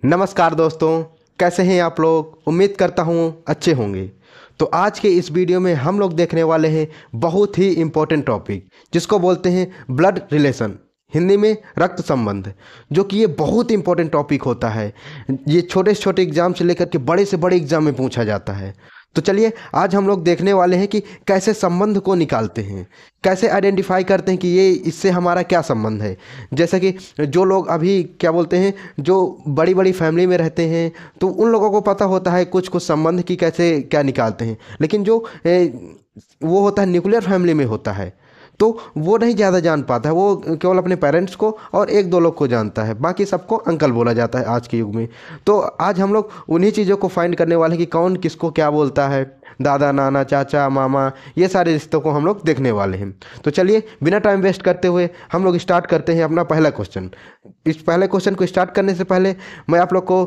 नमस्कार दोस्तों, कैसे हैं आप लोग। उम्मीद करता हूँ अच्छे होंगे। तो आज के इस वीडियो में हम लोग देखने वाले हैं बहुत ही इम्पोर्टेंट टॉपिक जिसको बोलते हैं ब्लड रिलेशन, हिंदी में रक्त संबंध। जो कि ये बहुत इंपॉर्टेंट टॉपिक होता है। ये छोटे से छोटे एग्जाम से लेकर के बड़े एग्जाम में पूछा जाता है। तो चलिए आज हम लोग देखने वाले हैं कि कैसे संबंध को निकालते हैं, कैसे आइडेंटिफाई करते हैं कि ये इससे हमारा क्या संबंध है। जैसे कि जो लोग अभी क्या बोलते हैं, जो बड़ी बड़ी फैमिली में रहते हैं, तो उन लोगों को पता होता है कुछ कुछ संबंध की कैसे क्या निकालते हैं। लेकिन जो वो होता है न्यूक्लियर फैमिली में होता है, तो वो नहीं ज़्यादा जान पाता है। वो केवल अपने पेरेंट्स को और एक दो लोग को जानता है, बाकी सबको अंकल बोला जाता है आज के युग में। तो आज हम लोग उन्हीं चीज़ों को फाइंड करने वाले हैं कि कौन किसको क्या बोलता है। दादा, नाना, चाचा, मामा, ये सारे रिश्तों को हम लोग देखने वाले हैं। तो चलिए बिना टाइम वेस्ट करते हुए हम लोग स्टार्ट करते हैं अपना पहला क्वेश्चन। इस पहले क्वेश्चन को स्टार्ट करने से पहले मैं आप लोग को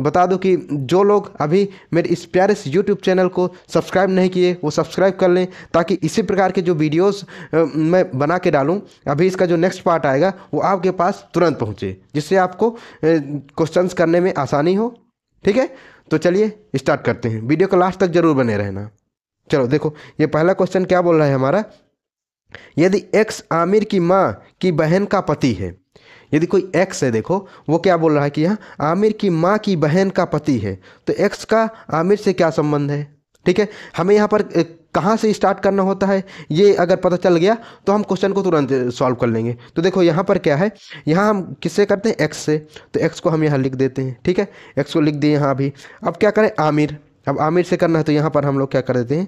बता दूं कि जो लोग अभी मेरे इस प्यारे से यूट्यूब चैनल को सब्सक्राइब नहीं किए वो सब्सक्राइब कर लें, ताकि इसी प्रकार के जो वीडियोस मैं बना के डालूं, अभी इसका जो नेक्स्ट पार्ट आएगा वो आपके पास तुरंत पहुंचे, जिससे आपको क्वेश्चंस करने में आसानी हो। ठीक है, तो चलिए स्टार्ट करते हैं। वीडियो को लास्ट तक जरूर बने रहना। चलो देखो, ये पहला क्वेश्चन क्या बोल रहा है हमारा। यदि एक्स आमिर की माँ की बहन का पति है, यदि कोई एक्स है, देखो वो क्या बोल रहा है कि यहाँ आमिर की माँ की बहन का पति है, तो एक्स का आमिर से क्या संबंध है। ठीक है, हमें यहाँ पर कहाँ से स्टार्ट करना होता है ये अगर पता चल गया तो हम क्वेश्चन को तुरंत सॉल्व कर लेंगे। तो देखो यहाँ पर क्या है, यहाँ हम किससे करते हैं, एक्स से। तो एक्स को हम यहाँ लिख देते हैं। ठीक है, एक्स को लिख दिए यहाँ अभी। अब क्या करें, आमिर। अब आमिर से करना है तो यहाँ पर हम लोग क्या कर देते हैं,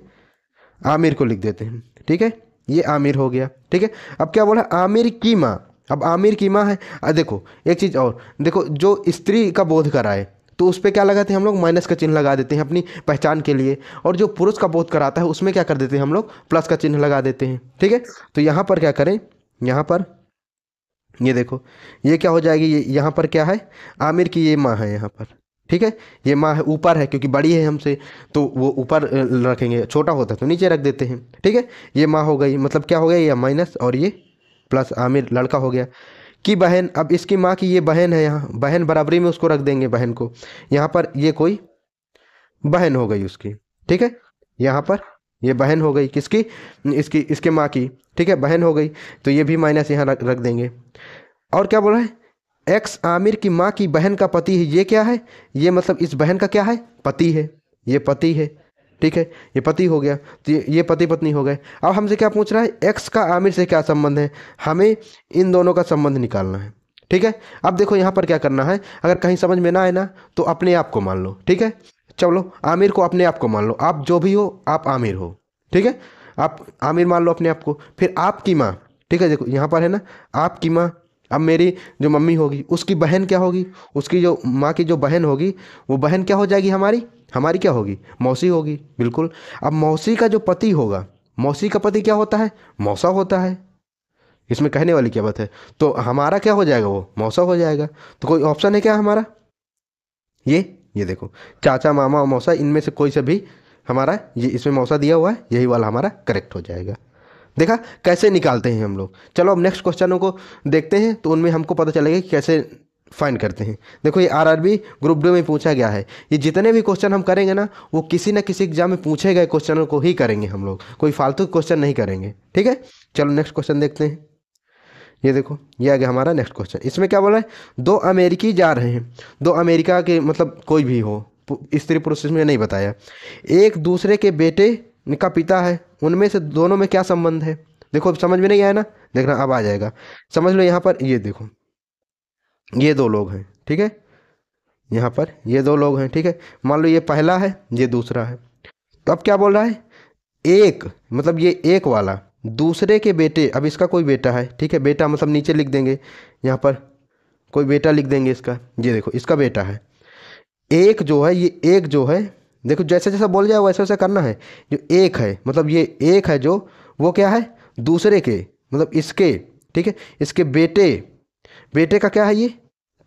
आमिर को लिख देते हैं। ठीक है, ये आमिर हो गया। ठीक है, अब क्या बोला, आमिर की माँ। अब आमिर की माँ है। देखो एक चीज़ और, देखो जो स्त्री का बोध कराए तो उस पर क्या लगाते हैं हम लोग, माइनस का चिन्ह लगा देते हैं अपनी पहचान के लिए। और जो पुरुष का बोध कराता है उसमें क्या कर देते हैं हम लोग, प्लस का चिन्ह लगा देते हैं। ठीक है, तो यहाँ पर क्या करें, यहाँ पर ये देखो ये क्या हो जाएगी, ये यहाँ पर क्या है, आमिर की ये माँ है यहाँ पर। ठीक है, ये माँ है, ऊपर है क्योंकि बड़ी है हमसे, तो वो ऊपर रखेंगे, छोटा होता है तो नीचे रख देते हैं। ठीक है, ये माँ हो गई, मतलब क्या हो गया, ये माइनस और ये प्लस, आमिर लड़का हो गया। की बहन, अब इसकी माँ की ये बहन है, यहाँ बहन बराबरी में उसको रख देंगे, बहन को। यहाँ पर ये कोई बहन हो गई उसकी। ठीक है, यहाँ पर ये बहन हो गई किसकी, इसकी, इसके माँ की। ठीक है, बहन हो गई, तो ये भी माइनस यहाँ रख देंगे। और क्या बोल रहा है, एक्स आमिर की माँ की बहन का पति है। ये क्या है, ये मतलब इस बहन का क्या है, पति है, ये पति है। ठीक है, ये पति हो गया, तो ये पति पत्नी हो गए। अब हमसे क्या पूछ रहा है, एक्स का आमिर से क्या संबंध है, हमें इन दोनों का संबंध निकालना है। ठीक है, अब देखो यहाँ पर क्या करना है, अगर कहीं समझ में ना आए ना तो अपने आप को मान लो। ठीक है, चलो आमिर को अपने आप को मान लो, आप जो भी हो आप आमिर हो। ठीक है, आप आमिर मान लो अपने आप को। फिर आपकी माँ, ठीक है, देखो यहाँ पर है ना आपकी माँ। अब मेरी जो मम्मी होगी उसकी बहन क्या होगी, उसकी जो माँ की जो बहन होगी वो बहन क्या हो जाएगी, हमारी हमारी क्या होगी, मौसी होगी। बिल्कुल। अब मौसी का जो पति होगा, मौसी का पति क्या होता है, मौसा होता है। इसमें कहने वाली क्या बात है, तो हमारा क्या हो जाएगा, वो मौसा हो जाएगा। तो कोई ऑप्शन है क्या हमारा, ये देखो चाचा, मामा और मौसा, इनमें से कोई से भी हमारा, ये इसमें मौसा दिया हुआ है, यही वाला हमारा करेक्ट हो जाएगा। देखा कैसे निकालते हैं हम लोग। चलो अब नेक्स्ट क्वेश्चनों को देखते हैं, तो उनमें हमको पता चलेगा कि कैसे फाइंड करते हैं। देखो ये आरआरबी ग्रुप डी में पूछा गया है। ये जितने भी क्वेश्चन हम करेंगे ना, वो किसी ना किसी एग्जाम में पूछे गए क्वेश्चनों को ही करेंगे हम लोग, कोई फालतू क्वेश्चन नहीं करेंगे। ठीक है, चलो नेक्स्ट क्वेश्चन देखते हैं। ये देखो ये आ गया हमारा नेक्स्ट क्वेश्चन। इसमें क्या बोला है, दो अमेरिकी जा रहे हैं, दो अमेरिका के मतलब कोई भी हो, स्त्री पुरुष इसमें नहीं बताया, एक दूसरे के बेटे का पिता है, उनमें से दोनों में क्या संबंध है। देखो अब समझ में नहीं आया ना, देखना अब आ जाएगा। समझ लो यहाँ पर, ये देखो ये दो लोग हैं। ठीक है, यहाँ पर ये दो लोग हैं। ठीक है, मान लो ये पहला है, ये दूसरा है। तो अब क्या बोल रहा है, एक मतलब ये एक वाला दूसरे के बेटे, अब इसका कोई बेटा है। ठीक है, बेटा मतलब नीचे लिख देंगे, यहाँ पर कोई बेटा लिख देंगे इसका। ये देखो इसका बेटा है। एक जो है, ये एक जो है, देखो जैसे जैसा बोल जाए वैसे वैसे करना है। जो एक है मतलब ये एक है जो, वो क्या है, दूसरे के मतलब इसके। ठीक है, इसके बेटे, बेटे का क्या है, ये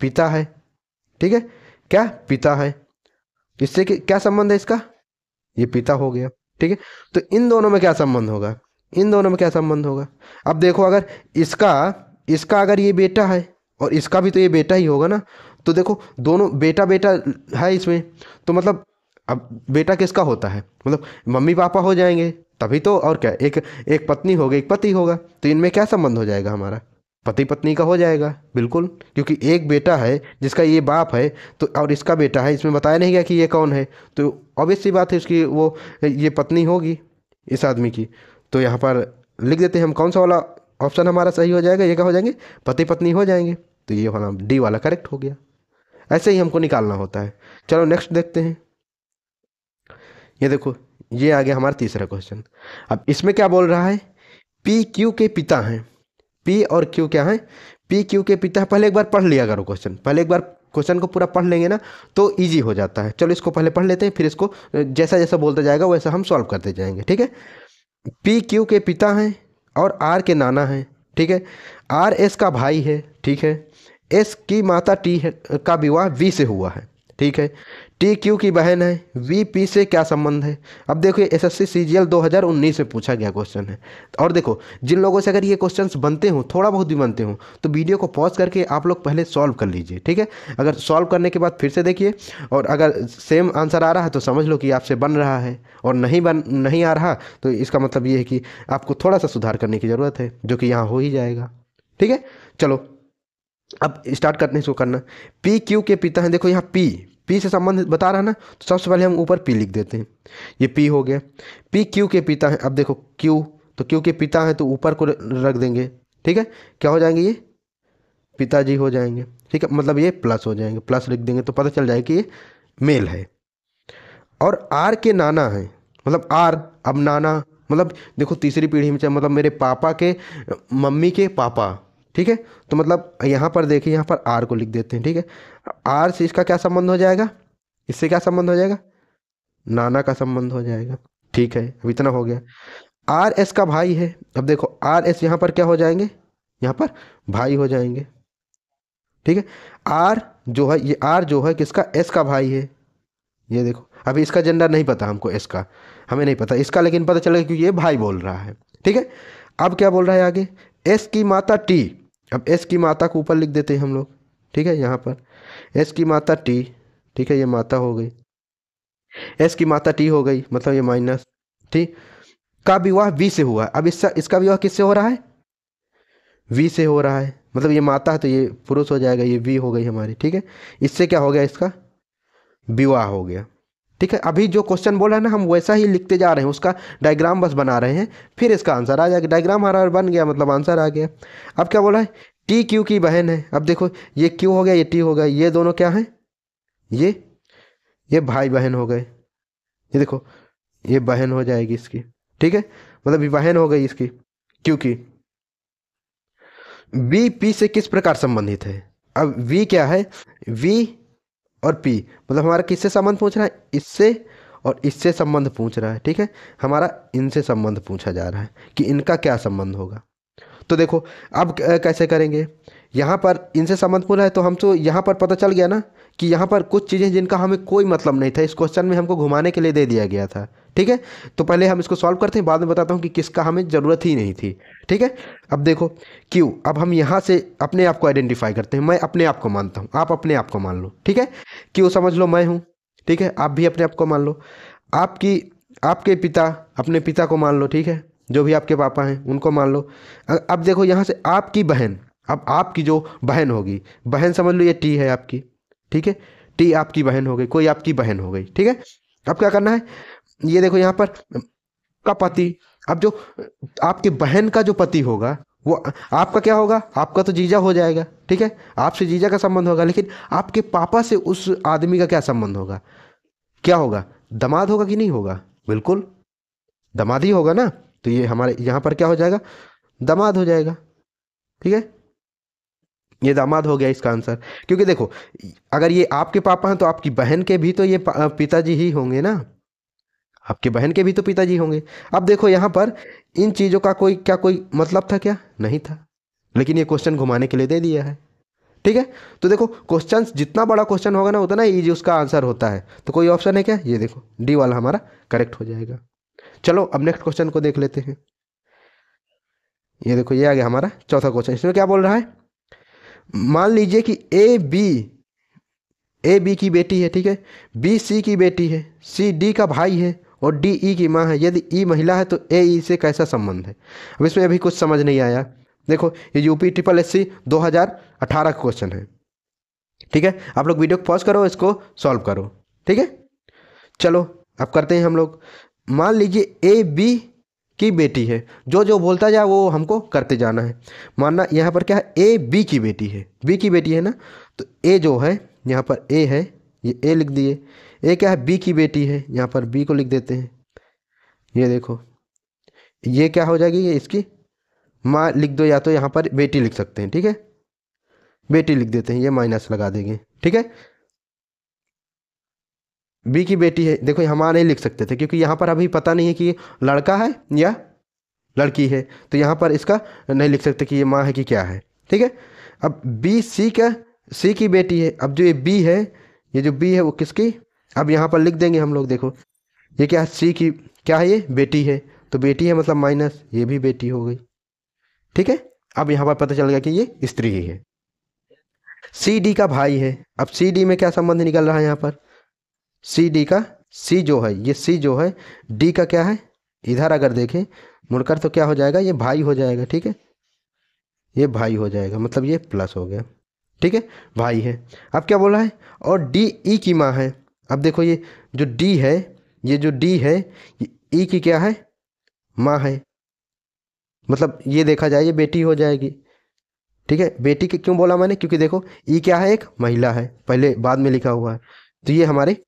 पिता है। ठीक है, क्या पिता है, इससे क्या संबंध है इसका, ये पिता हो गया। ठीक है, तो इन दोनों में क्या संबंध होगा, इन दोनों में क्या संबंध होगा। अब देखो अगर इसका इसका अगर ये बेटा है और इसका भी तो ये बेटा ही होगा ना, तो देखो दोनों बेटा बेटा है इसमें, तो मतलब अब बेटा किसका होता है, मतलब मम्मी पापा हो जाएंगे तभी तो, और क्या, एक एक पत्नी होगी एक पति होगा, तो इनमें क्या संबंध हो जाएगा हमारा, पति पत्नी का हो जाएगा बिल्कुल, क्योंकि एक बेटा है जिसका ये बाप है, तो और इसका बेटा है, इसमें बताया नहीं गया कि ये कौन है, तो ऑब्वियस सी बात है उसकी वो ये पत्नी होगी इस आदमी की। तो यहाँ पर लिख देते हैं हम, कौन सा वाला ऑप्शन हमारा सही हो जाएगा, ये क्या हो जाएंगे, पति पत्नी हो जाएंगे, तो ये वाला डी वाला करेक्ट हो गया। ऐसे ही हमको निकालना होता है। चलो नेक्स्ट देखते हैं। ये देखो, ये आ गया हमारा तीसरा क्वेश्चन। अब इसमें क्या बोल रहा है, पी क्यू के पिता हैं, पी और क्यू क्या है, पी क्यू के पिता। पहले एक बार पढ़ लिया करो क्वेश्चन, पहले एक बार क्वेश्चन को पूरा पढ़ लेंगे ना तो इजी हो जाता है। चलो इसको पहले पढ़ लेते हैं, फिर इसको जैसा जैसा बोलता जाएगा वैसा हम सॉल्व करते जाएंगे, ठीक है। पी क्यू के पिता हैं और आर के नाना हैं, ठीक है। आर एस का भाई है, ठीक है। एस की माता टी का विवाह वी से हुआ है, ठीक है। टी क्यू की बहन है, वी पी से क्या संबंध है। अब देखो ये एसएससी सीजीएल 2019 में पूछा गया क्वेश्चन है। और देखो जिन लोगों से अगर ये क्वेश्चंस बनते हो, थोड़ा बहुत भी बनते हो, तो वीडियो को पॉज करके आप लोग पहले सॉल्व कर लीजिए, ठीक है। अगर सॉल्व करने के बाद फिर से देखिए, और अगर सेम आंसर आ रहा है तो समझ लो कि आपसे बन रहा है, और नहीं आ रहा तो इसका मतलब ये है कि आपको थोड़ा सा सुधार करने की ज़रूरत है, जो कि यहाँ हो ही जाएगा, ठीक है। चलो अब स्टार्ट करने से करना। पी क्यू के पिता हैं, देखो यहाँ पी से संबंधित बता रहा है ना, तो सबसे पहले हम ऊपर पी लिख देते हैं, ये पी हो गया। पी क्यू के पिता हैं, अब देखो क्यू, तो क्यू के पिता हैं तो ऊपर को रख देंगे, ठीक है। क्या हो जाएंगे ये, पिताजी हो जाएंगे, ठीक है, मतलब ये प्लस हो जाएंगे, प्लस लिख देंगे तो पता चल जाएगा कि ये मेल है। और आर के नाना हैं, मतलब आर, अब नाना मतलब देखो तीसरी पीढ़ी में, चाहे मतलब मेरे पापा के मम्मी के पापा, ठीक है। तो मतलब यहाँ पर देखिए, यहाँ पर आर को लिख देते हैं, ठीक है। आर से इसका क्या संबंध हो जाएगा, इससे क्या संबंध हो जाएगा, नाना का संबंध हो जाएगा, ठीक है। अब इतना हो गया। आर एस का भाई है, अब देखो आर एस यहाँ पर क्या हो जाएंगे, यहाँ पर भाई हो जाएंगे, ठीक है। आर जो है, ये आर जो है किसका, एस का भाई है, ये देखो। अभी इसका जेंडर नहीं पता हमको, एस का हमें नहीं पता, इसका लेकिन पता चलेगा क्योंकि ये भाई बोल रहा है, ठीक है। अब क्या बोल रहा है आगे, एस की माता टी, अब एस की माता को ऊपर लिख देते हैं हम लोग, ठीक है। यहाँ पर एस की माता टी, ठीक है, ये माता हो गई, एस की माता टी हो गई, मतलब ये माइनस टी का विवाह वी से हुआ। अब इसका विवाह किससे हो रहा है, वी से हो रहा है, मतलब ये माता है तो ये पुरुष हो जाएगा, ये वी हो गई हमारी, ठीक है। इससे क्या हो गया, इसका विवाह हो गया, ठीक है। अभी जो क्वेश्चन बोला है ना, हम वैसा ही लिखते जा रहे हैं, उसका डायग्राम बस बना रहे हैं, फिर इसका आंसर आ जाएगा। डायग्राम हमारा बन गया मतलब आंसर आ गया। अब क्या बोला है, टी क्यू की बहन है, अब देखो ये क्यू हो गया, ये टी हो गया, ये दोनों क्या हैं, ये भाई बहन हो गए, ये देखो ये बहन हो जाएगी इसकी, ठीक है, मतलब ये बहन हो गई इसकी, क्योंकि वी पी से किस प्रकार संबंधित है। अब वी क्या है, वी और पी मतलब हमारा किससे संबंध पूछ रहा है, इससे और इससे संबंध पूछ रहा है, ठीक है। हमारा इनसे संबंध पूछा जा रहा है कि इनका क्या संबंध होगा। तो देखो अब कैसे करेंगे, यहाँ पर इनसे संबंध पूछा है तो हम तो यहाँ पर पता चल गया ना कि यहाँ पर कुछ चीज़ें जिनका हमें कोई मतलब नहीं था, इस क्वेश्चन में हमको घुमाने के लिए दे दिया गया था, ठीक है। तो पहले हम इसको सॉल्व करते हैं, बाद में बताता हूँ कि किसका हमें ज़रूरत ही नहीं थी, ठीक है। अब देखो क्यों, अब हम यहाँ से अपने आप को आइडेंटिफाई करते हैं, मैं अपने आप को मानता हूँ, आप अपने आप को मान लो, ठीक है। क्यों समझ लो मैं हूँ, ठीक है, आप भी अपने आप को मान लो। आपके पिता अपने पिता को मान लो, ठीक है, जो भी आपके पापा हैं उनको मान लो। अब देखो यहाँ से आपकी बहन, अब आपकी जो बहन होगी, बहन समझ लो ये टी है आपकी, ठीक है, टी आपकी बहन हो गई, कोई आपकी बहन हो गई, ठीक है। अब क्या करना है, ये देखो यहाँ पर का पति, अब जो आपके बहन का जो पति होगा वो आपका क्या होगा, आपका तो जीजा हो जाएगा, ठीक है, आपसे जीजा का संबंध होगा। लेकिन आपके पापा से उस आदमी का क्या संबंध होगा, क्या होगा, दामाद होगा कि नहीं होगा, बिल्कुल दामाद ही होगा ना। तो ये हमारे यहाँ पर क्या हो जाएगा, दामाद हो जाएगा, ठीक है, ये दामाद हो गया इसका आंसर। क्योंकि देखो अगर ये आपके पापा हैं तो आपकी बहन के भी तो ये पिताजी ही होंगे ना, आपके बहन के भी तो पिताजी होंगे। अब देखो यहाँ पर इन चीज़ों का कोई मतलब था क्या, नहीं था, लेकिन ये क्वेश्चन घुमाने के लिए दे दिया है, ठीक है। तो देखो क्वेश्चन जितना बड़ा क्वेश्चन होगा ना उतना ईजी उसका आंसर होता है। तो कोई ऑप्शन है क्या, ये देखो डी वाला हमारा करेक्ट हो जाएगा। चलो अब नेक्स्ट क्वेश्चन को देख लेते हैं। ये देखो ये आ गया हमारा चौथा क्वेश्चन। इसमें क्या बोल रहा है, मान लीजिए कि ए बी ए बी की बेटी है, ठीक है, बी सी की बेटी है, सी डी का भाई है और डी ई की माँ है। यदि ई महिला है तो ए ई से कैसा संबंध है? अब इसमें अभी कुछ समझ नहीं आया। देखो ये यूपी ट्रिपल एस सी 2018 का क्वेश्चन है, ठीक है। आप लोग वीडियो को पॉज करो, इसको सॉल्व करो, ठीक है। चलो अब करते हैं हम लोग। मान लीजिए ए बी की बेटी है, जो जो बोलता जाए वो हमको करते जाना है। मानना यहाँ पर क्या है, ए बी की बेटी है, बी की बेटी है ना, तो ए जो है यहाँ पर ए है, ये ए लिख दिए। ए क्या है, बी की बेटी है, यहाँ पर बी को लिख देते हैं। ये देखो ये क्या हो जाएगी, ये इसकी माँ लिख दो, या तो यहाँ पर बेटी लिख सकते हैं, ठीक है, बेटी लिख देते हैं, ये माइनस लगा देंगे, ठीक है। बी की बेटी है, देखो यहाँ माँ नहीं लिख सकते थे क्योंकि यहाँ पर अभी पता नहीं है कि ये लड़का है या लड़की है, तो यहाँ पर इसका नहीं लिख सकते कि ये माँ है कि क्या है, ठीक है। अब बी सी का, सी की बेटी है, अब जो ये बी है, ये जो बी है वो किसकी, अब यहाँ पर लिख देंगे हम लोग। देखो ये क्या है, सी की क्या है, ये बेटी है, तो बेटी है मतलब माइनस, ये भी बेटी हो गई, ठीक है। अब यहाँ पर पता चल गया कि ये स्त्री ही है। सी डी का भाई है, अब सी डी में क्या संबंध निकल रहा है यहाँ पर, सी डी का, सी जो है, ये सी जो है, डी का क्या है, इधर अगर देखें मुड़कर तो क्या हो जाएगा, ये भाई हो जाएगा, ठीक है, ये भाई हो जाएगा, मतलब ये प्लस हो गया, ठीक है, भाई है। अब क्या बोला है, और डी ई की माँ है। अब देखो ये जो डी है, ये जो डी है, ये ई की क्या है, माँ है, मतलब ये देखा जाए ये बेटी हो जाएगी, ठीक है। बेटी की क्यों बोला मैंने, क्योंकि देखो ई क्या है, एक महिला है, पहले बाद में लिखा हुआ है, तो ये हमारे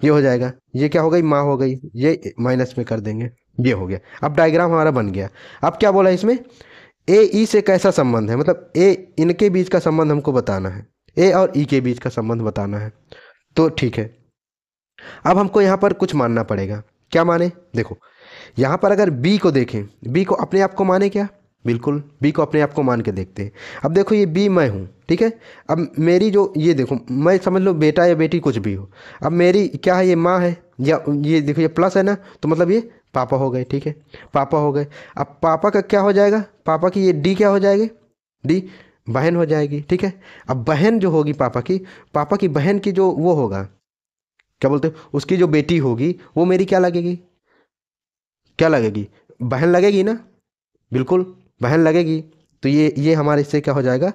ये हो जाएगा, ये क्या हो गई, माँ हो गई, ये माइनस में कर देंगे, ये हो गया। अब डायग्राम हमारा बन गया। अब क्या बोला इसमें, ए ई से कैसा संबंध है, मतलब ए इनके बीच का संबंध हमको बताना है, ए और ई के बीच का संबंध बताना है, तो ठीक है। अब हमको यहाँ पर कुछ मानना पड़ेगा, क्या माने, देखो यहाँ पर अगर बी को देखें, बी को अपने आप को माने क्या, बिल्कुल बी को अपने आप को मान के देखते हैं। अब देखो ये बी मैं हूँ, ठीक है, अब मेरी जो ये देखो, मैं समझ लो बेटा या बेटी कुछ भी हो, अब मेरी क्या है, ये माँ है, या ये देखो ये प्लस है ना, तो मतलब ये पापा हो गए, ठीक है, पापा हो गए। अब पापा का क्या हो जाएगा, पापा की ये डी क्या हो जाएगी, डी बहन हो जाएगी, ठीक है। अब बहन जो होगी पापा की बहन की जो वो होगा, क्या बोलते हैं, उसकी जो बेटी होगी वो मेरी क्या लगेगी, क्या लगेगी, बहन लगेगी ना, बिल्कुल बहन लगेगी। तो ये हमारे इससे क्या हो जाएगा,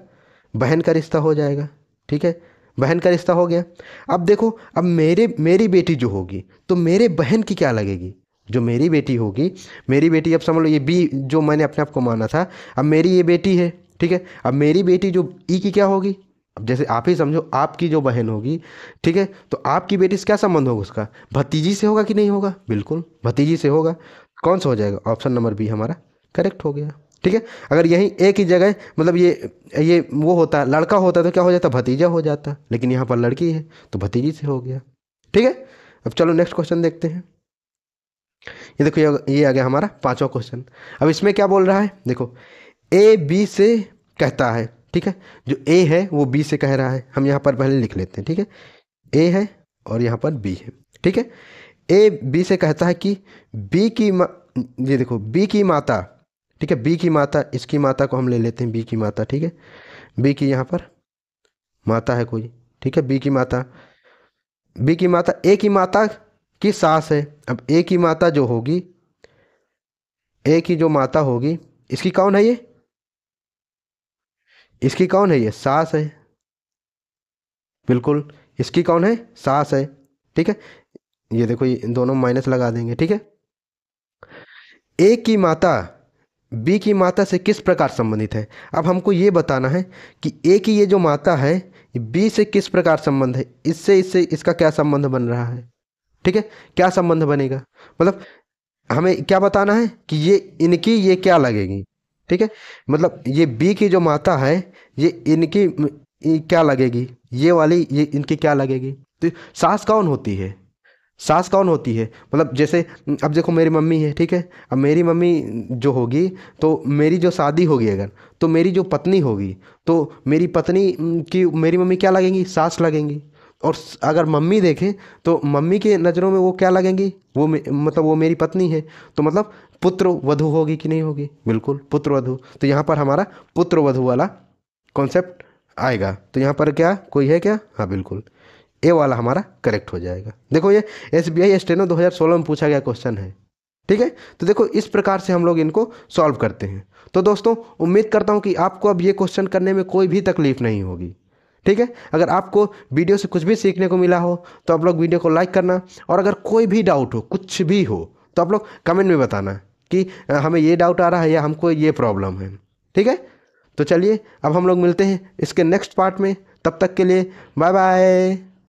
बहन का रिश्ता हो जाएगा, ठीक है, बहन का रिश्ता हो गया। अब देखो, अब मेरी बेटी जो होगी तो मेरे बहन की क्या लगेगी, जो मेरी बेटी होगी, मेरी बेटी, अब समझ लो ये बी जो मैंने अपने आप को माना था, अब मेरी ये बेटी है, ठीक है, अब मेरी बेटी जो ई की क्या होगी, अब जैसे आप ही समझो, आपकी जो बहन होगी, ठीक है, तो आपकी बेटी से क्या संबंध होगा, उसका भतीजी से होगा कि नहीं होगा, बिल्कुल भतीजी से होगा। कौन सा हो जाएगा, ऑप्शन नंबर बी हमारा करेक्ट हो गया, ठीक है। अगर यहीं एक ही जगह मतलब ये वो होता, लड़का होता तो क्या हो जाता, भतीजा हो जाता, लेकिन यहाँ पर लड़की है तो भतीजी से हो गया, ठीक है। अब चलो नेक्स्ट क्वेश्चन देखते हैं। ये देखो ये आ गया हमारा पांचवा क्वेश्चन। अब इसमें क्या बोल रहा है, देखो ए बी से कहता है, ठीक है, जो ए है वो बी से कह रहा है, हम यहाँ पर पहले लिख लेते हैं, ठीक है, ए है और यहाँ पर बी है, ठीक है। ए बी से कहता है कि बी की ये देखो बी की माता, ठीक है, बी की माता, इसकी माता को हम ले लेते हैं बी की माता, ठीक है, बी की यहाँ पर माता है कोई, ठीक है, बी की माता ए की माता की सास है। अब ए की माता जो होगी, ए की जो माता होगी, इसकी कौन है, ये इसकी कौन है, ये सास है, बिल्कुल इसकी कौन है, सास है, ठीक है। ये देखो ये दोनों माइनस लगा देंगे, ठीक है। ए की माता बी की माता से किस प्रकार संबंधित है, अब हमको ये बताना है कि ए की ये जो माता है ये बी से किस प्रकार संबंध है, इससे इसका क्या संबंध बन रहा है, ठीक है, क्या संबंध बनेगा, मतलब हमें क्या बताना है कि ये इनकी ये क्या लगेगी, ठीक है, मतलब ये बी की जो माता है ये इनकी क्या लगेगी, ये वाली ये इनकी क्या लगेगी। तो सास कौन होती है, सास कौन होती है, मतलब जैसे अब देखो मेरी मम्मी है, ठीक है, अब मेरी मम्मी जो होगी तो मेरी जो शादी होगी अगर, तो मेरी जो पत्नी होगी तो मेरी पत्नी की मेरी मम्मी क्या लगेंगी, सास लगेंगी। और अगर मम्मी देखें तो मम्मी के नज़रों में वो क्या लगेंगी, वो मतलब वो मेरी पत्नी है, तो मतलब पुत्र वधू होगी कि नहीं होगी, बिल्कुल पुत्र वधू। तो यहाँ पर हमारा पुत्र वधू वाला कॉन्सेप्ट आएगा। तो यहाँ पर क्या कोई है क्या, हाँ बिल्कुल ए वाला हमारा करेक्ट हो जाएगा। देखो ये SBI स्टेनो 2016 में पूछा गया क्वेश्चन है, ठीक है। तो देखो इस प्रकार से हम लोग इनको सॉल्व करते हैं। तो दोस्तों उम्मीद करता हूँ कि आपको अब ये क्वेश्चन करने में कोई भी तकलीफ नहीं होगी, ठीक है। अगर आपको वीडियो से कुछ भी सीखने को मिला हो तो आप लोग वीडियो को लाइक करना, और अगर कोई भी डाउट हो, कुछ भी हो, तो आप लोग कमेंट में बताना कि हमें ये डाउट आ रहा है या हमको ये प्रॉब्लम है, ठीक है। तो चलिए अब हम लोग मिलते हैं इसके नेक्स्ट पार्ट में, तब तक के लिए बाय बाय।